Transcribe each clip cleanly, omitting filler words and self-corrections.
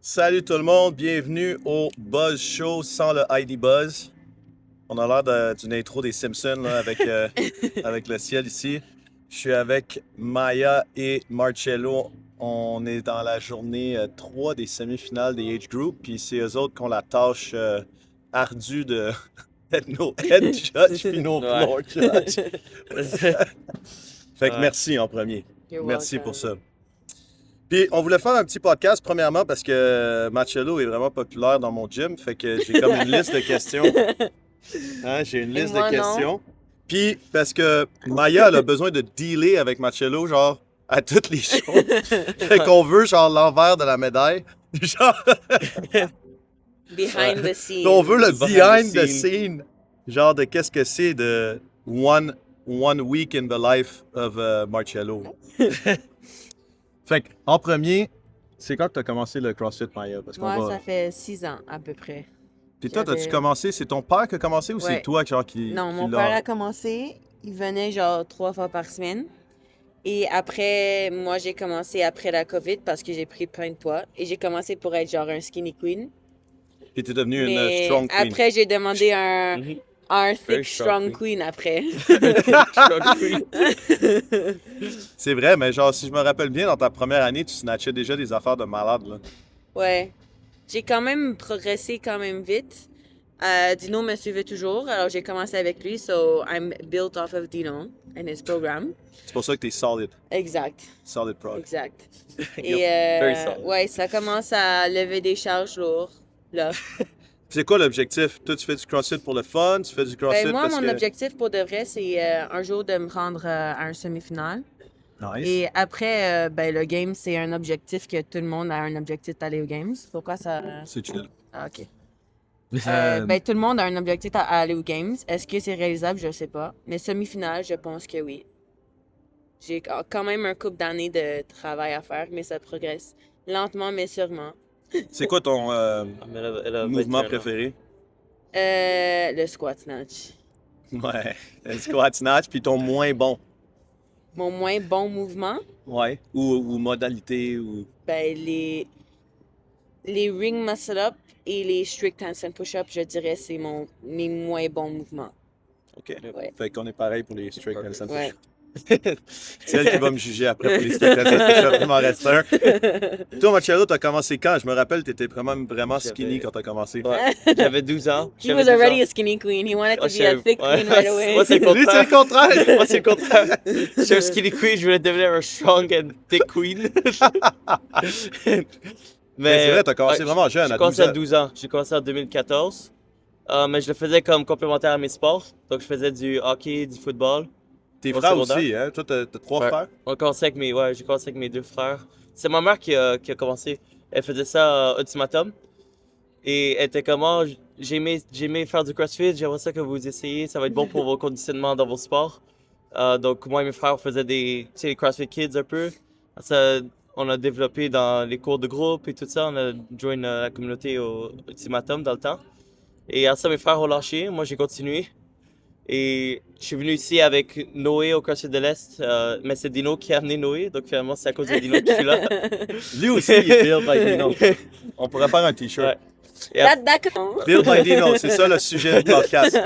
Salut tout le monde, bienvenue au Buzz Show sans le ID Buzz. On a l'air d'une intro des Simpsons là, avec le ciel ici. Je suis avec Maya et Marcello. On est dans la journée 3 des semi-finales des Age Group, puis c'est eux autres qui ont la tâche ardue de d'être nos head judge puis nos floor judge. Fait que Ouais. merci en premier. You're Merci welcome. pour ça. Puis on voulait faire un petit podcast, premièrement, parce que Marcello est vraiment populaire dans mon gym. Fait que j'ai comme une liste de questions. Hein, j'ai une Et liste moi, de non. questions. Puis parce que Maya elle a besoin de dealer avec Marcello, genre, à toutes les choses. Fait qu'on veut, genre, l'envers de la médaille. Genre, Behind the scenes. on veut le behind Behind the the scene. Genre de qu'est-ce que c'est de one week in the life of Marcello. Fait que, en premier, c'est quand que tu as commencé le CrossFit, Maya? Parce qu'on Moi, va... ça fait 6 ans à peu près. Puis toi, t'as-tu j'avais- commencé? C'est ton père qui a commencé ou c'est Ouais. toi genre, qui Non, qui mon l'a- père a commencé. Il venait genre 3 fois par semaine. Et après, moi, j'ai commencé après la COVID parce que j'ai pris plein de poids. Et j'ai commencé pour être genre un skinny queen. Puis t'es devenu une Mais strong queen. après, j'ai demandé un Mhm. thick, Very strong strong queen après. C'est vrai, mais genre, si je me rappelle bien, dans ta première année, tu snatchais déjà des affaires de malade, là. Ouais. J'ai quand même progressé quand même vite. Dino me suivait toujours, alors j'ai commencé avec lui, so I'm built off of Dino and his program. C'est pour ça que t'es solid. Exact, Solid prog. exact. Yep, Et very solid. ouais, ça commence à lever des charges lourdes, là. C'est quoi l'objectif? Toi, tu fais du CrossFit pour le fun? Tu fais du CrossFit Ben, moi, parce mon que... objectif pour de vrai, c'est un jour de me rendre à un semi-finale. Nice. Et après, ben, le game, c'est un objectif que tout le monde a un objectif d'aller aux games. Pourquoi ça... C'est chill. Ah, OK. Euh, Ben, tout le monde a un objectif à aller aux Games. Est-ce que c'est réalisable? Je sais pas. Mais semi-finale, je pense que oui. J'ai quand même un couple d'années de travail à faire, mais ça progresse lentement, mais sûrement. C'est quoi ton Mais elle a mouvement 21 ans. préféré? Le squat snatch. Ouais. Le squat snatch, puis ton moins bon. Mon moins bon mouvement, Ouais. Ou modalité, ou... ben, les ring muscle-up et les strict handstand push-up, je dirais, c'est mes moins bons mouvements. OK. Ouais. Fait qu'on est pareil pour les strict handstand Ouais. push-ups. C'est elle qui va me juger après pour les strict handstand push-ups. Il m'en reste un. Toi, Marcello, t'as commencé quand? Je me rappelle, t'étais vraiment skinny J'avais- quand t'as commencé. Ouais, j'avais 12 ans. He J'avais was 12 already ans. a skinny queen. He wanted to Oh, be a j'avais- thick ouais. queen right away. Moi, c'est le Lui, c'est le contraire. contraire! Moi, c'est le contraire. Je suis un skinny queen, je voulais devenir un strong and thick queen. Mais c'est vrai, t'as commencé ouais, vraiment jeune, J'ai à commencé 12 à 12 ans. J'ai commencé en 2014. Mais je le faisais comme complémentaire à mes sports. Donc, je faisais du hockey, du football. Tes au frères secondaire. aussi, hein? Toi, t'as 3 Ouais. frères? J'ai commencé avec mes 2 frères. C'est ma mère qui a commencé. Elle faisait ça à Ultimatum. Et elle était comme, oh, j'aimais faire du CrossFit, j'aimerais ça que vous essayiez, ça va être bon pour vos conditionnements dans vos sports. Donc, moi et mes frères, on faisait tu sais, les CrossFit Kids un peu. Ça, on a développé dans les cours de groupe et tout ça. On a joint la communauté au Ultimatum dans le temps. Et après ça, mes frères ont lâché, moi j'ai continué. Et je suis venu ici avec Noé au CrossFit de l'Est, mais c'est Dino qui a amené Noé, donc finalement c'est à cause de Dino que je suis là. Lui aussi, il est Build by Dino. On pourrait faire un t-shirt. Ouais. Et après- Build by Dino, c'est ça le sujet du podcast.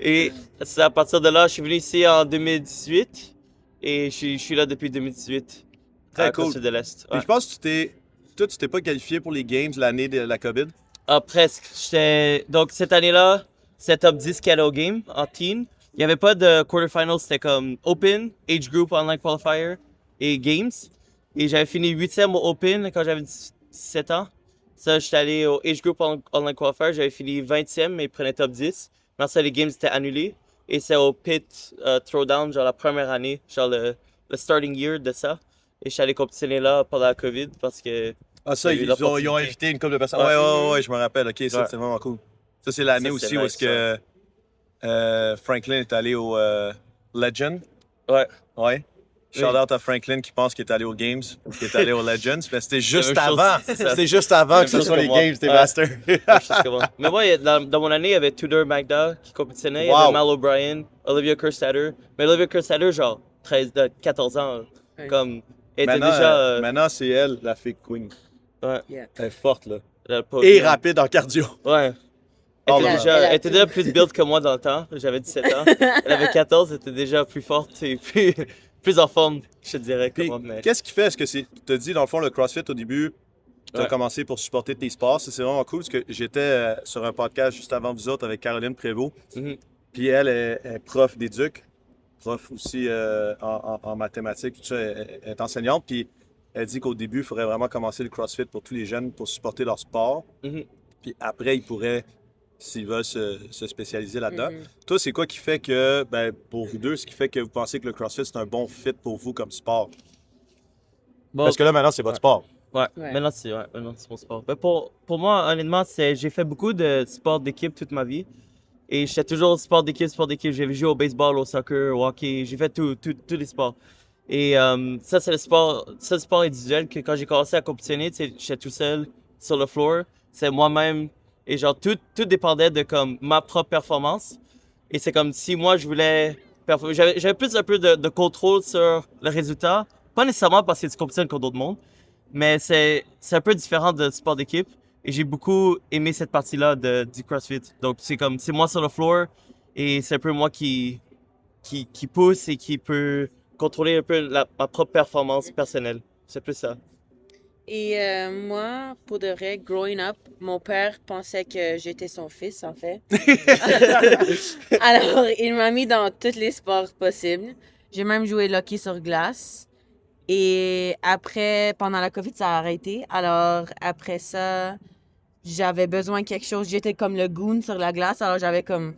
Et c'est à partir de là, je suis venu ici en 2018 et je suis là depuis 2018. Très à cool. CrossFit de l'Est. Puis Ouais. je pense que toi, tu t'es pas qualifié pour les Games l'année de la COVID. Ah, presque. Donc cette année-là, c'est top 10 qu'il y allait au game en teen. Il n'y avait pas de quarterfinals, c'était comme Open, Age Group Online Qualifier et Games. Et j'avais fini 8e au Open quand j'avais 17 ans. Ça, j'étais allé au Age Group Online Qualifier, j'avais fini 20e, mais ils prenaient top 10. Mais ça, les games étaient annulés. Et c'est au Pit Throwdown, genre la première année, genre le starting year de ça. Et j'étais allé compétitionner là pendant la COVID parce que. Ah, ça, Il y a eu ils ont l'opportunité. invité une couple de personnes. Ouais. Ouais, je me rappelle. OK, ça, Ouais. c'est vraiment cool. Ça, c'est l'année Ça, aussi c'est où nice, est-ce que Franklin est allé au Legend. Ouais. Ouais. Shout out à Franklin qui pense qu'il est allé aux Games, qui est allé aux Legends. Mais c'était juste même chose, avant. c'est ça. C'était juste avant que ce Même chose soit que les moi. Games des Ouais. Masters. Quelque chose comme ça. Mais moi, dans mon année, il y avait Tudor Magda qui compétitionnait, il y Wow. avait Mal O'Brien, Olivia Kerstader. Mais Olivia Kerstader, genre 14 ans, Ouais. comme, elle était Maintenant, déjà. maintenant c'est elle, la fake queen. Ouais. Elle est forte, là. Elle a pas Et bien. rapide en cardio. Ouais. Oh Elle là était, là. déjà, Elle a elle était tout. déjà plus build que moi dans le temps. J'avais 17 ans. Elle avait 14, elle était déjà plus forte et plus en forme, je te dirais. Puis, Comment, mais... qu'est-ce qui fait? Est-ce que c'est. Tu as dit, dans le fond, le CrossFit au début, tu as Ouais. commencé pour supporter tes sports. Ça, c'est vraiment cool parce que j'étais sur un podcast juste avant vous autres avec Caroline Prévost. Mhm. Puis elle est prof d'éduc, prof aussi en mathématiques, tout ça. Elle est enseignante. Puis elle dit qu'au début, il faudrait vraiment commencer le CrossFit pour tous les jeunes pour supporter leur sport. Mhm. Puis après, ils pourraient, s'ils veulent, se spécialiser là-dedans. Mhm. Toi, c'est quoi qui fait que, ben, pour vous deux, ce qui fait que vous pensez que le CrossFit, c'est un bon fit pour vous comme sport? Bon, Parce que là, maintenant, c'est votre sport. ouais, Ouais. maintenant c'est mon sport. Ben, pour moi, honnêtement, j'ai fait beaucoup de sport d'équipe toute ma vie. Et j'étais toujours sport d'équipe, sport d'équipe. J'ai joué au baseball, au soccer, au hockey. J'ai fait tous les sports. Et ça, c'est le sport individuel que quand j'ai commencé à compétitionner, tu sais, j'étais tout seul sur le floor. C'est moi-même. Et genre, tout dépendait de comme ma propre performance. Et c'est comme si moi, je voulais performer. J'avais plus un peu de contrôle sur le résultat. Pas nécessairement parce que tu compétitionnes contre d'autres mondes, mais c'est un peu différent de sport d'équipe. Et j'ai beaucoup aimé cette partie-là du CrossFit. Donc, c'est moi sur le floor et c'est un peu moi qui pousse et qui peut contrôler un peu ma propre performance personnelle. C'est plus ça. Et moi, pour de vrai, growing up, mon père pensait que j'étais son fils, en fait. Alors, il m'a mis dans tous les sports possibles. J'ai même joué le hockey sur glace. Et après, pendant la COVID, ça a arrêté. Alors, après ça, j'avais besoin de quelque chose. J'étais comme le goon sur la glace. Alors, j'avais comme...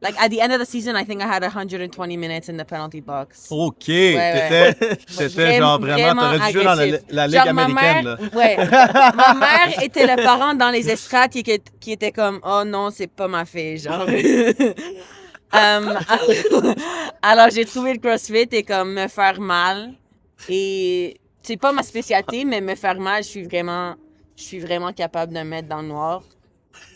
Like, at the end of the season, I think I had 120 minutes in the penalty box. OK. ouais. T'étais genre vraiment, t'aurais dû jouer dans agressif. la Ligue Genre, américaine, là. Ouais. Ma mère était le parent dans les estrades qui était comme, oh non, c'est pas ma fille, genre. Alors, j'ai trouvé le CrossFit et comme me faire mal. Et c'est pas ma spécialité, mais me faire mal, je suis vraiment capable de me mettre dans le noir.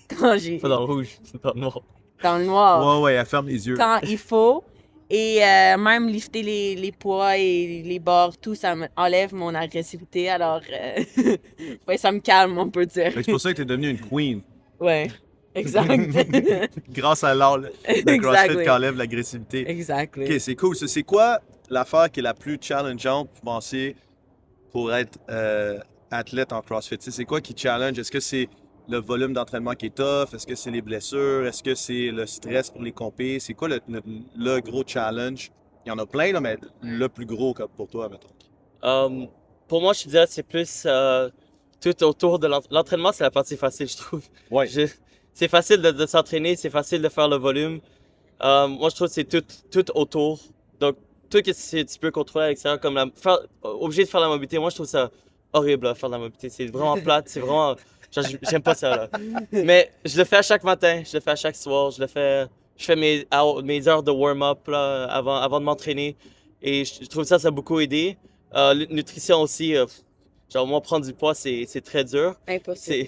Quand j'ai. Pas dans le rouge, c'est dans le noir. Dans le noir. Ouais, elle ferme les yeux. Quand il faut. Et même lifter les poids et les barres, tout, ça enlève mon agressivité. Alors, ouais, ça me calme, on peut dire. Fait que c'est pour ça que t'es devenue une queen. Ouais, exact. Grâce à l'art, le CrossFit Exactly. qui enlève l'agressivité. Exactly. OK, c'est cool. Ça, c'est quoi l'affaire qui est la plus challengeante, vous pensez, pour être athlète en CrossFit? Tu sais, c'est quoi qui challenge? Est-ce que c'est le volume d'entraînement qui est tough? Est-ce que c'est les blessures? Est-ce que c'est le stress pour les compés? C'est quoi le gros challenge? Il y en a plein, là, mais le plus gros comme pour toi, mettons. Pour moi, je te dirais que c'est plus tout autour de l'entraînement, c'est la partie facile, je trouve. Ouais. C'est facile de s'entraîner, c'est facile de faire le volume. Moi, je trouve que c'est tout autour. Donc, tout ce que tu peux contrôler à l'extérieur, comme obligé de faire la mobilité, moi, je trouve ça horrible, là, faire de la mobilité. C'est vraiment plate, c'est vraiment... Genre, j'aime pas ça, là. Mais je le fais à chaque matin, je le fais à chaque soir, je fais mes heures de warm-up, là, avant de m'entraîner. Et je trouve ça a beaucoup aidé. Nutrition aussi, genre, moi, prendre du poids, c'est très dur. Impossible.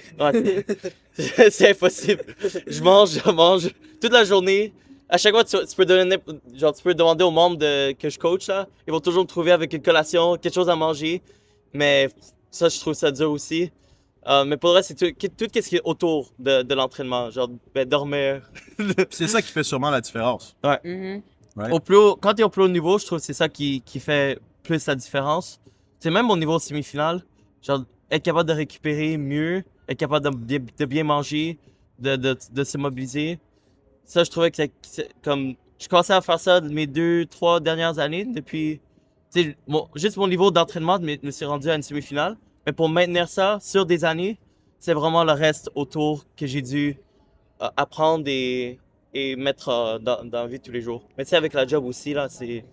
C'est impossible. Je mange toute la journée. À chaque fois, tu peux demander aux membres que je coach, là. Ils vont toujours me trouver avec une collation, quelque chose à manger. Mais ça, je trouve ça dur aussi. Mais pour le reste, c'est tout ce qui est autour de l'entraînement. Genre, dormir. C'est ça qui fait sûrement la différence. Mhm. Ouais. Quand tu es au plus haut niveau, je trouve que c'est ça qui fait plus la différence. C'est même au niveau semi-final. Genre, être capable de récupérer mieux, être capable de bien manger, de se mobiliser. Ça, je trouvais que c'est comme... Je commençais à faire ça mes 2-3 dernières années depuis... Tu sais, juste mon niveau d'entraînement, je me suis rendu à une semi-finale. Mais pour maintenir ça sur des années, c'est vraiment le reste autour que j'ai dû apprendre et mettre dans la vie de tous les jours. Mais tu sais, avec la job aussi, là, c'est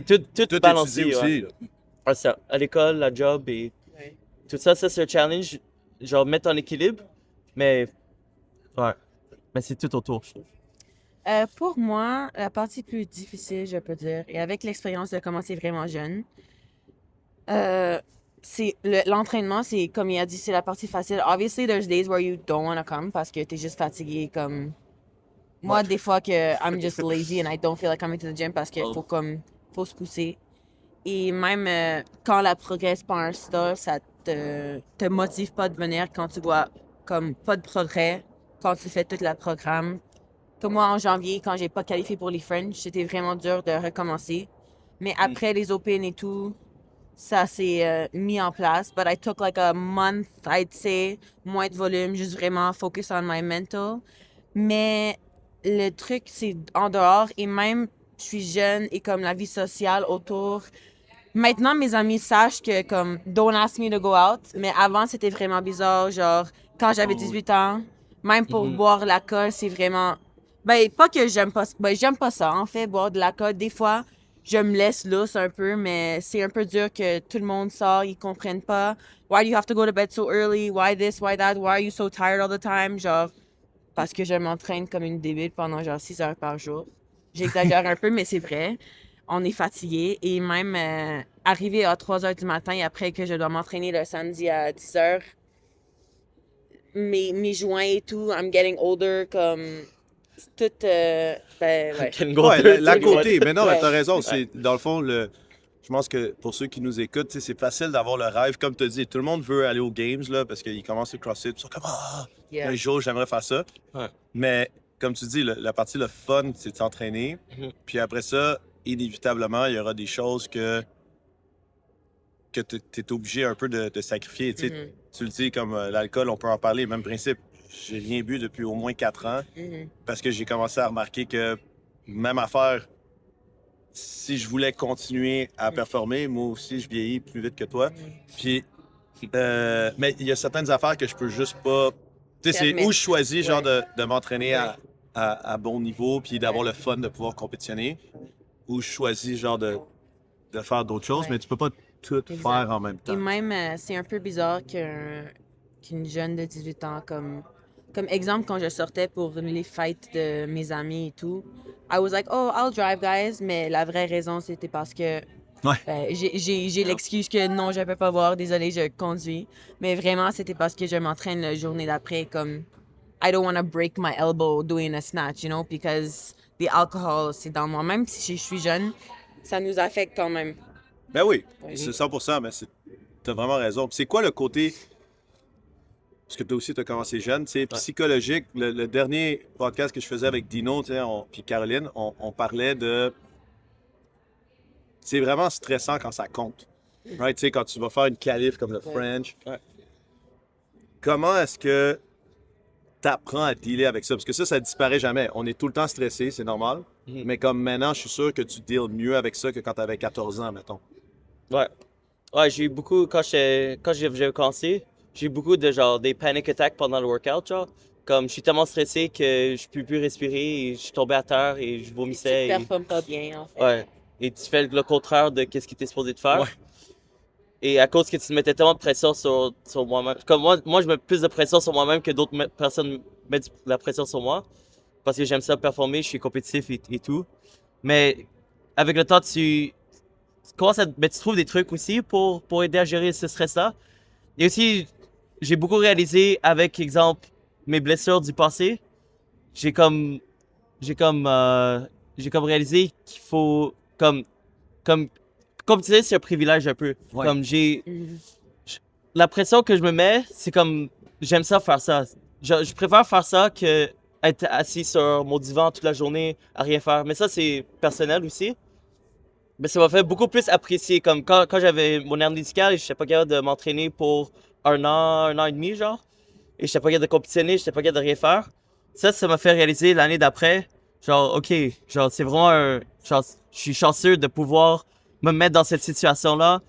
tout balancé. étudié aussi. Ouais. Là. Ouais, ça, à l'école, la job et Ouais. tout ça, c'est un challenge. Genre, mettre en équilibre. Mais, ouais. Mais c'est tout autour, je trouve. Pour moi, la partie plus difficile, je peux dire, et avec l'expérience de commencer vraiment jeune, c'est l'entraînement, c'est comme il a dit, c'est la partie facile. Obviously, there's days where you don't want to come parce que t'es juste fatigué, comme moi, des fois que I'm just lazy and I don't feel like coming to the gym parce qu'il faut se pousser. Et même quand la progresse pas un style, te motive pas de venir quand tu vois comme pas de progrès, quand tu fais tout le programme. Comme moi, en janvier, quand j'ai pas qualifié pour les French, c'était vraiment dur de recommencer. Mais après les Open et tout, ça s'est mis en place. But I took like a month, I'd say, moins de volume, juste vraiment focus on my mental. Mais le truc, c'est en dehors et même, je suis jeune et comme la vie sociale autour. Maintenant, mes amis sachent que comme, don't ask me to go out. Mais avant, c'était vraiment bizarre. Genre, quand j'avais 18 ans, même pour boire l'alcool, c'est vraiment. Ben, pas que j'aime pas. Ben, j'aime pas ça, en fait, boire de l'alcool. Des fois, je me laisse lousse un peu, mais c'est un peu dur que tout le monde sort, ils comprennent pas. Why do you have to go to bed so early? Why this? Why that? Why are you so tired all the time? Genre, parce que je m'entraîne comme une débile pendant genre 6 heures par jour. J'exagère un peu, mais c'est vrai. On est fatigué et même arrivé à 3 heures du matin et après que je dois m'entraîner le samedi à 10 heures, mes joints et tout, I'm getting older, comme tout, ben ouais. Can go Ouais, through l'à it. côté. Mais non, mais Ouais. t'as raison. C'est, dans le fond, je pense que pour ceux qui nous écoutent, tu sais, c'est facile d'avoir le rêve. Comme tu as dit, tout le monde veut aller aux Games là, parce qu'ils commencent le CrossFit. Ils sont comme, Yeah. un jour, j'aimerais faire ça. Ouais. Mais comme tu dis, la partie, le fun, c'est de s'entraîner. Mhm. Puis après ça, inévitablement, il y aura des choses que tu es obligé un peu de sacrifier. Tu sais, Mhm. tu le dis, comme l'alcool, on peut en parler. Même principe. J'ai rien bu depuis au moins 4 ans Mhm. parce que j'ai commencé à remarquer que même affaire, si je voulais continuer à performer, moi aussi, je vieillis plus vite que toi. Puis, mais il y a certaines affaires que je peux juste pas. Tu sais, c'est Permettre. où je choisis, genre, Ouais. de m'entraîner à bon niveau, puis d'avoir Ouais. le fun de pouvoir compétitionner, ou je choisis, genre, de faire d'autres choses, Ouais. mais tu peux pas tout Exact. faire en même Et temps. même, c'est un peu bizarre qu'une jeune de 18 ans, comme exemple, quand je sortais pour les fêtes de mes amis et tout, I was like, oh, I'll drive, guys. Mais la vraie raison, c'était parce que Ouais. j'ai l'excuse que non, je peux pas boire, désolé, je conduis. Mais vraiment, c'était parce que je m'entraîne la journée d'après, comme, I don't want to break my elbow doing a snatch, you know, because the alcohol, c'est dans moi. Même si je suis jeune, ça nous affecte quand même. Ben oui, Ouais. c'est 100%, mais t'as vraiment raison. Puis c'est quoi le côté. Parce que toi aussi, tu as commencé jeune, tu sais, psychologique. Le dernier podcast que je faisais avec Dino, tu sais, puis Caroline, on parlait de. C'est vraiment stressant quand ça compte. Right? Tu sais, quand tu vas faire une qualif comme le French. Ouais. Comment est-ce que tu apprends à dealer avec ça? Parce que ça disparaît jamais. On est tout le temps stressé, c'est normal. Mhm. Mais comme maintenant, je suis sûr que tu deals mieux avec ça que quand tu avais 14 ans, mettons. Ouais. Ouais, j'ai eu beaucoup, quand j'ai commencé, j'ai eu beaucoup de genre des panic attacks pendant le workout, genre. Comme je suis tellement stressé que je peux plus respirer et je suis tombé à terre et je Tu vomissais. performes pas bien, en fait. Ouais. Et tu fais le contraire de ce que tu es supposé de faire. Ouais. Et à cause que tu mettais tellement de pression sur moi-même. Comme moi, je mets plus de pression sur moi-même que d'autres personnes mettent de la pression sur moi. Parce que j'aime ça performer, je suis compétitif et tout. Mais avec le temps, mais tu trouves des trucs aussi pour aider à gérer ce stress-là. Et aussi, j'ai beaucoup réalisé avec, exemple, mes blessures du passé. J'ai comme, j'ai comme, euh, j'ai comme réalisé qu'il faut, comme tu disais, c'est un privilège un peu. Ouais. Comme Mhm. la pression que je me mets, c'est comme, j'aime ça faire ça. Je préfère faire ça que être assis sur mon divan toute la journée à rien faire. Mais ça, c'est personnel aussi. Mais ça m'a fait beaucoup plus apprécier. Comme quand j'avais mon hernie discale et je n'étais pas capable de m'entraîner pour un an et demi, genre. Et je n'étais pas capable de compétitionner, je n'étais pas capable de rien faire. Ça m'a fait réaliser l'année d'après, genre, OK, genre, c'est vraiment genre, je suis chanceux de pouvoir me mettre dans cette situation-là.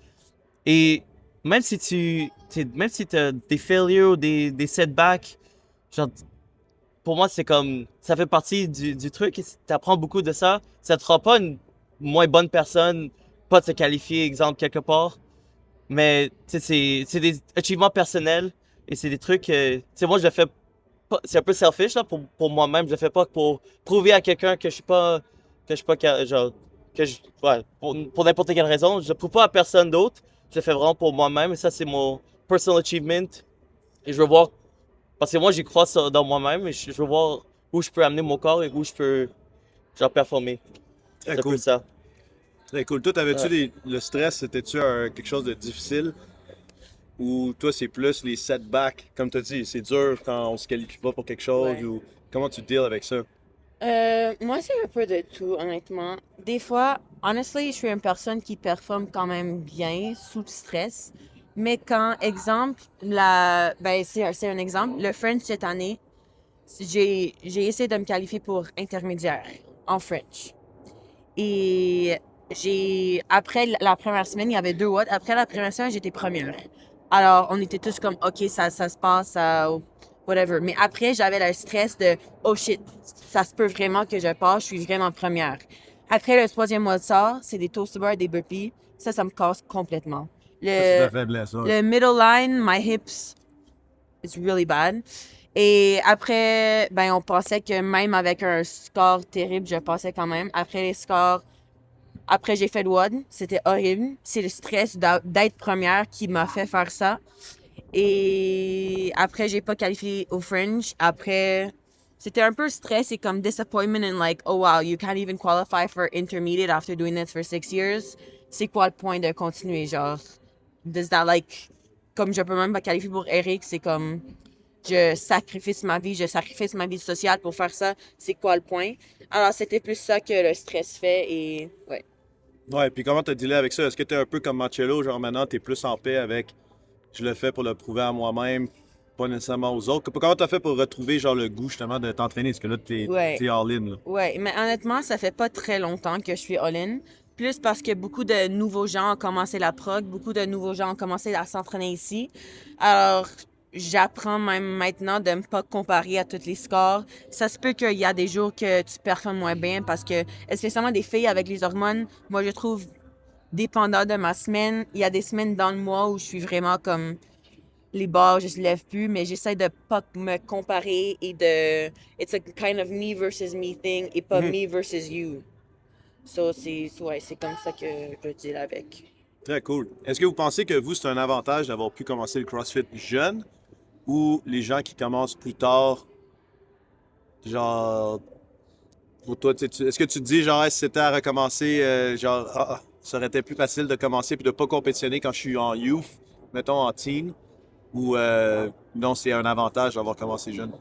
Et même si même si t'as des failures ou des setbacks, genre, pour moi, c'est comme, ça fait partie du truc. Tu apprends beaucoup de ça. Ça te rend pas une moins bonne personne, pas de se qualifier, exemple, quelque part. Mais, tu sais, c'est des achievements personnels et c'est des trucs, tu sais, moi, je le fais pas, c'est un peu selfish, là, pour moi-même. Je le fais pas pour prouver à quelqu'un que je suis pas, genre, ouais, pour n'importe quelle raison. Je le prouve pas à personne d'autre. Je le fais vraiment pour moi-même et ça, c'est mon personal achievement. Et je veux voir, parce que moi, j'y crois dans moi-même et je veux voir où je peux amener mon corps et où je peux, genre, performer. Très C'est un cool. peu ça. Très cool. Toi, avais-tu Ouais. le stress, c'était-tu quelque chose de difficile? ou toi, c'est plus les setbacks? Comme tu as dit, c'est dur quand on se qualifie pas pour quelque chose, Ouais. ou comment tu deals avec ça? Moi, c'est un peu de tout, honnêtement. Des fois, honestly, je suis une personne qui performe quand même bien sous le stress. Mais quand, exemple, c'est un exemple, le French cette année, j'ai essayé de me qualifier pour intermédiaire en French. Et après la première semaine, il y avait 2 watts. Après la première semaine, j'étais première. Alors, on était tous comme, OK, ça se passe, whatever. Mais après, j'avais le stress de, oh shit, ça se peut vraiment que je passe, je suis vraiment première. Après, le troisième mois sort, c'est des toast bars, des burpees. Ça me casse complètement. Ça, c'est Le, ta faiblesse, ça. le middle line, my hips, it's really bad. Et après, ben, on pensait que même avec un score terrible, je passais quand même. Après, j'ai fait le WOD. C'était horrible. C'est le stress d'être première qui m'a fait faire ça. Et après, j'ai pas qualifié au Fringe. Après, c'était un peu stress et comme disappointment and like, oh wow, you can't even qualify for intermediate after doing this for 6 years. C'est quoi le point de continuer, genre? Does that like, comme je peux même pas qualifier pour Eric, c'est comme, je sacrifie ma vie sociale pour faire ça. C'est quoi le point? Alors, c'était plus ça que le stress fait et ouais. Ouais, puis comment t'as dealé avec ça? Est-ce que t'es un peu comme Marcello, genre maintenant t'es plus en paix avec je le fais pour le prouver à moi-même, pas nécessairement aux autres? Comment t'as fait pour retrouver genre le goût justement de t'entraîner? Parce que là, Ouais. t'es all-in, là. Ouais, mais honnêtement, ça fait pas très longtemps que je suis all-in. Plus parce que beaucoup de nouveaux gens ont commencé la prog, beaucoup de nouveaux gens ont commencé à s'entraîner ici. Alors, j'apprends même maintenant de ne pas comparer à tous les scores. Ça se peut qu'il y a des jours que tu performes moins bien parce que, spécialement des filles avec les hormones, moi je trouve, dépendant de ma semaine, il y a des semaines dans le mois où je suis vraiment comme les barres, je ne lève plus, mais j'essaie de pas me comparer et de. It's a kind of me versus me thing et pas Mhm. me versus you. So, c'est comme ça que je deal avec. Très cool. Est-ce que vous pensez que vous, c'est un avantage d'avoir pu commencer le CrossFit jeune ou les gens qui commencent plus tard, genre, pour toi, est-ce que tu te dis, genre, si c'était à recommencer, ça aurait été plus facile de commencer puis de pas compétitionner quand je suis en youth, mettons en teen, ou non, c'est un avantage d'avoir commencé jeune?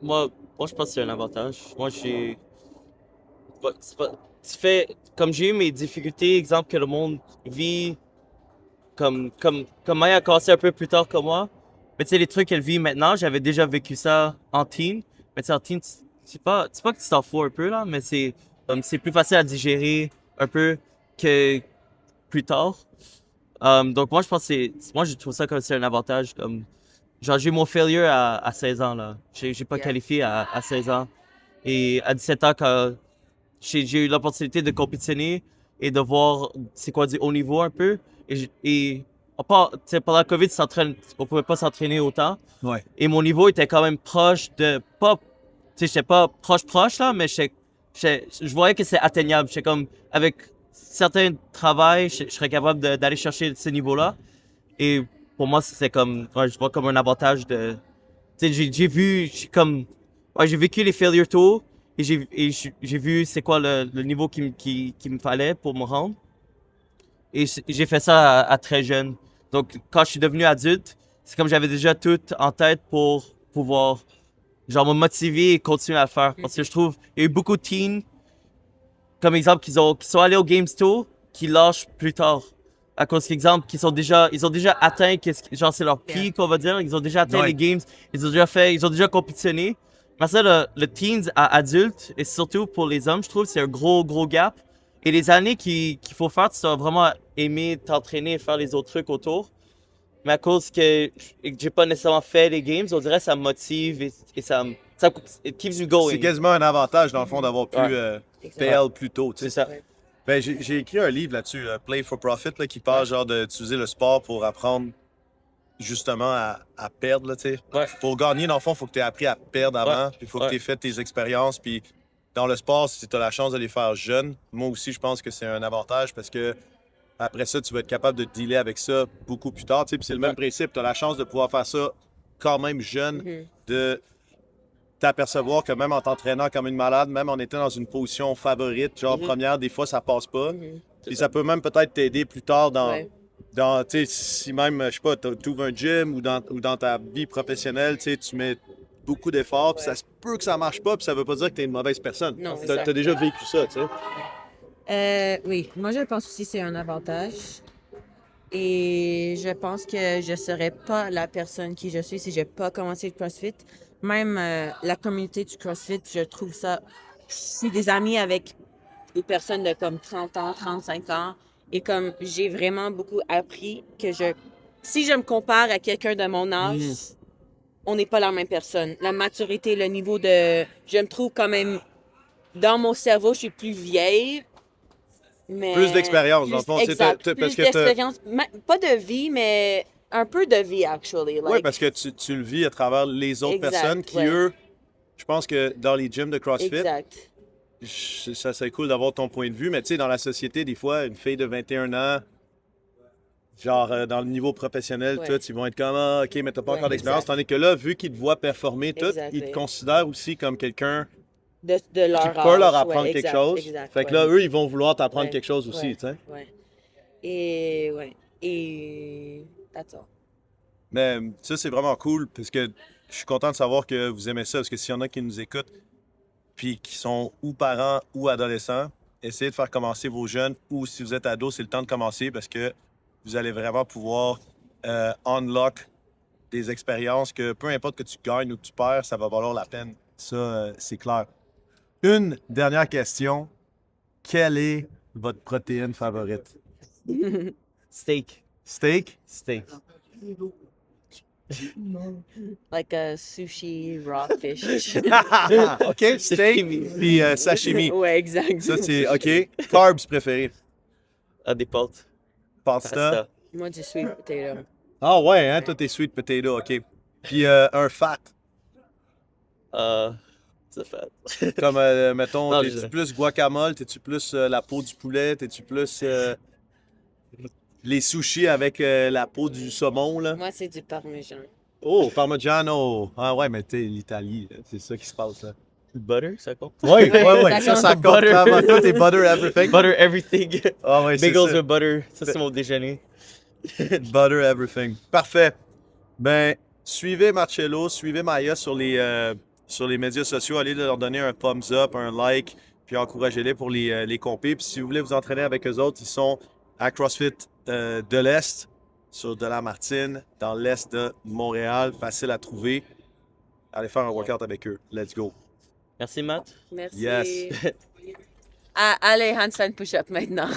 Moi, je pense que c'est un avantage. Moi, tu fais, comme j'ai eu mes difficultés, exemple que le monde vit, comme Maya a commencé un peu plus tard que moi. Mais tu sais, les trucs qu'elle vit maintenant, j'avais déjà vécu ça en teen. Mais tu sais, en teen, c'est pas que tu t'en fous un peu, là, mais c'est plus facile à digérer un peu que plus tard. Donc moi, je pense que moi, je trouve ça comme c'est un avantage. Genre, j'ai eu mon failure à 16 ans, là. J'ai pas Yeah. qualifié à 16 ans. Et à 17 ans, quand j'ai eu l'opportunité de compétitionner et de voir c'est quoi du haut niveau un peu. Tu sais, pendant la COVID, on pouvait pas s'entraîner autant. Ouais. Et mon niveau était quand même proche de, pas, tu sais, j'étais pas proche là, mais je voyais que c'est atteignable. J'étais comme, avec certains travails, je serais capable d'aller chercher ce niveau-là. Et pour moi, c'est comme, ouais, je vois comme un avantage de, tu sais, j'ai vécu les failures tôt et j'ai vu c'est quoi le niveau qui me fallait pour me rendre. Et j'ai fait ça à très jeune. Donc, quand je suis devenu adulte, c'est comme j'avais déjà tout en tête pour pouvoir, genre, me motiver et continuer à le faire. Parce que je trouve, il y a eu beaucoup de teens, comme exemple, qui sont allés au Games Tour, qui lâchent plus tard. À cause qu'exemple, ils ont déjà atteint, genre, c'est leur pic, on va dire. Ils ont déjà atteint Ouais. les games. Ils ont déjà compétitionné. Mais ça, le teens à adulte, et surtout pour les hommes, je trouve, c'est un gros gap. Et les années qu'il faut faire, tu dois vraiment aimer t'entraîner et faire les autres trucs autour. Mais à cause que j'ai pas nécessairement fait les games, on dirait que ça me motive et ça it keeps me going. C'est quasiment un avantage, dans le fond, d'avoir pu Ouais. PL plus tôt, tu sais. C'est ça. Ouais. Ben, j'ai écrit un livre là-dessus, Play for Profit, là, qui parle genre d'utiliser le sport pour apprendre justement à perdre, là, tu sais. Ouais. Pour gagner, dans le fond, il faut que tu aies appris à perdre avant, puis il faut que Ouais. tu aies fait tes expériences, puis dans le sport, si tu as la chance de les faire jeunes, moi aussi, je pense que c'est un avantage parce que après ça, tu vas être capable de dealer avec ça beaucoup plus tard, tu sais. Puis c'est le même principe, tu as la chance de pouvoir faire ça quand même jeune, Mhm. de t'apercevoir que même en t'entraînant comme une malade, même en étant dans une position favorite, genre Mhm. première, des fois, ça passe pas. Mhm. Puis ça peut même peut-être t'aider plus tard Ouais. tu sais, si même, je sais pas, tu ouvres un gym ou dans ta vie professionnelle, tu sais, tu mets beaucoup d'efforts, puis ça se peut que ça marche pas, puis ça veut pas dire que t'es une mauvaise personne. Non, c'est T'as ça. t'as déjà vécu ça, tu sais. Oui, moi je pense aussi que c'est un avantage. Et je pense que je serais pas la personne qui je suis si j'ai pas commencé le CrossFit. Même la communauté du CrossFit, je trouve ça. Je suis des amis avec des personnes de comme 30 ans, 35 ans. Et comme j'ai vraiment beaucoup appris que si je me compare à quelqu'un de mon âge, on n'est pas la même personne. La maturité, le niveau de. Je me trouve quand même. Dans mon cerveau, je suis plus vieille. Mais Plus d'expérience, dans le fond, tu sais, exact. parce Plus que d'expérience. Pas de vie, mais un peu de vie, actually. Oui, parce que tu le vis à travers les autres Exact, personnes qui, ouais. eux, je pense que dans les gyms de CrossFit, Exact. ça serait cool d'avoir ton point de vue, mais tu sais, dans la société, des fois, une fille de 21 ans, genre dans le niveau professionnel, Ouais. tout, ils vont être comme, ah, OK, mais t'as pas Ouais, encore d'expérience. exact. Tandis que là, vu qu'ils te voient performer, tout, Exact, ils te ouais. considèrent aussi comme quelqu'un De leur qui âge. peut leur apprendre ouais, quelque exact, chose. Exact, Fait que ouais. là, eux, ils vont vouloir t'apprendre Ouais, quelque chose aussi, ouais, tu sais. Ouais. Et, ouais. Et, that's all. Mais ça, c'est vraiment cool, parce que je suis content de savoir que vous aimez ça, parce que s'il y en a qui nous écoutent, puis qui sont ou parents ou adolescents, essayez de faire commencer vos jeunes, ou si vous êtes ado, c'est le temps de commencer, parce que vous allez vraiment pouvoir unlock des expériences que peu importe que tu gagnes ou que tu perds, ça va valoir la peine. Ça, c'est clair. Une dernière question. Quelle est votre protéine favorite? Steak. Steak? Steak. Like a sushi, raw fish. OK, steak Sashimi. puis sashimi. Ouais, exact. Ça, c'est OK. Carbs préférés? Ah, des pâtes. Pasta? Pasta. Moi, du sweet potato. Ah ouais, hein? Toi, t'es sweet potato, OK. Puis un fat. C'est fait. Comme, mettons, Non, t'es-tu plus guacamole? T'es-tu plus la peau du poulet? T'es-tu plus les sushis avec la peau du saumon, là? Moi, c'est du parmesan. Oh, Parmigiano! Ah ouais, mais t'es l'Italie, là. C'est ça qui se passe, là. Butter, ça compte? Oui, oui, oui. Ça compte. compte. Butter. Vraiment. Toi, t'es butter everything. Butter everything. Ah ouais, c'est Bagels ça. with butter. Ça, c'est mon déjeuner. Butter everything. Parfait. Ben, suivez Marcello, suivez Maya sur les médias sociaux. Allez leur donner un thumbs up, un like, puis encouragez-les pour les compés. Puis si vous voulez vous entraîner avec eux autres, ils sont à CrossFit de l'Est, sur de la Martine, dans l'Est de Montréal. Facile à trouver. Allez faire un workout avec eux. Let's go. Merci, Matt. Merci. Yes. Allez, handstand push-up maintenant.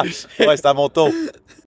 Ouais, c'est à mon tour.